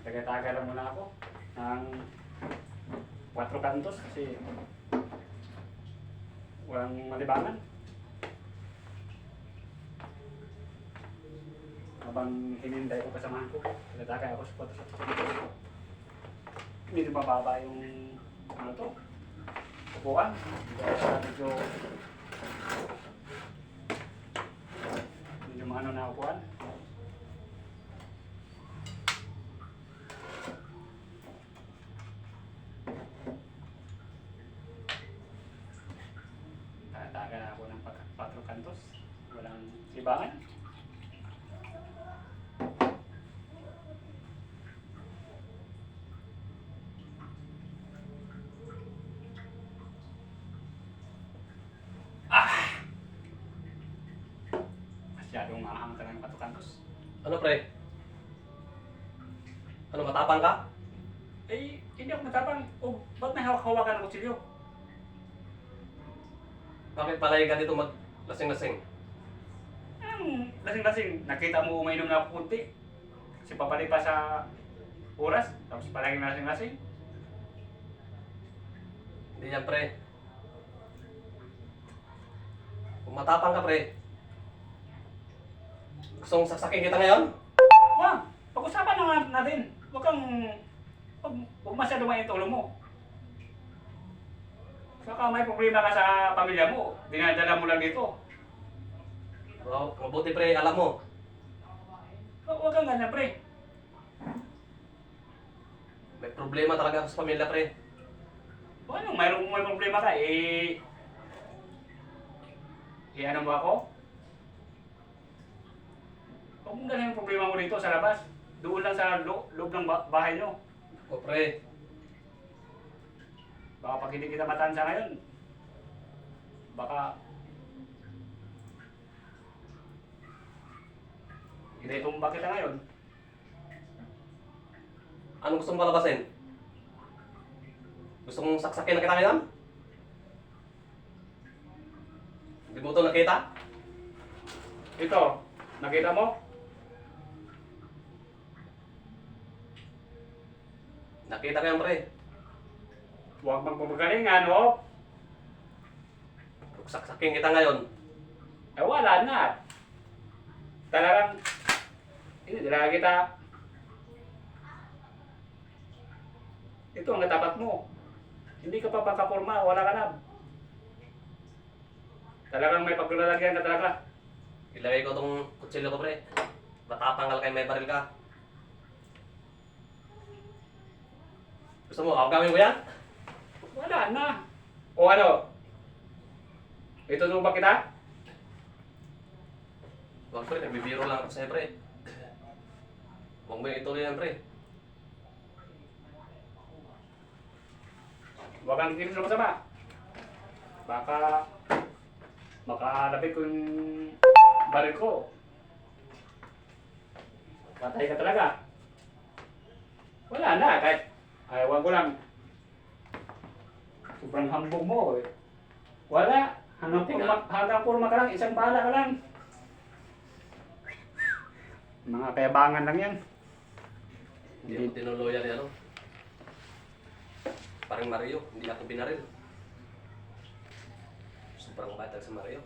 Taga-taga lang muna ako ng 4 kantos kasi walang malibangan. Habang hinintay ko kasamahan ko, taga-taga ako sa 4 kantos. Medyo mababa yung ano to, upuan. Medyo maano na upuan. Taga na ako ng 4 kantos. Walang libangan. Masyadong mahang ka ng 4 kantos. Ano pre? Ano, matapang ka? Eh, hindi ako matapang. O, ba't may hawak-hawakan ng kutsilyo? Bakit palagi ka dito mag-lasing-lasing? Lasing-lasing. Nakita mo umainom na ako kunti. Kasi papalik pa sa oras. Tapos palagi lasing-lasing. Hindi yan pre. Kung matapang ka pre, gusto mong saksakin kita ngayon? Wag! Pag-usapan na nga natin. Huwag masyado mainit ulo mo. Baka may problema ka sa pamilya mo. Dinadala mo lang dito. Wow, mabuti pre, alam mo. Huwag kang ganyan, pre. May problema talaga ako sa pamilya pre. O anong may problema ka, ano mo ako? Huwag mong ganyan yung problema mo dito sa labas. Doon lang sa loob ng bahay nyo. O pre, Baka pag hindi kita matansa ngayon, baka hindi tumba kita ngayon. anong gusto mong palabasin? Gusto mong saksakin na kita ngayon? Hindi mo ito nakita? Ito, nakita mo? Nakita ko yan pre. Huwag magpapagalingan, oh. Kung saksakin kita ngayon, Eh wala na. Talagang, hindi talaga kita. Ito ang natapat mo. Hindi ka pa pagkapurma, wala ka na. Talagang may paglalagyan ka talaga. ilagay ko tong kutsilyo ko pre. Matatanggal kayo, may baril ka. Gusto mo, gawin ko yan? Wala na. O ano? Ito ba kita? Huwag pre, nagbibiro lang ako sa'yo pre. Huwag mo yung ituloy yan pre. Huwag kang kikilos na masama. Baka makalapit ko yung baril ko. Patay ka talaga. Wala na, kahit ayawan ko lang. Sobrang hambog mo eh. Wala. Hanggang purma ka lang, isang bala ka lang. Mga kayabangan lang yan. Hindi ako tinuluyan ni ano. Parang Mario, hindi ako binaril. Sobrang batag sa Mario.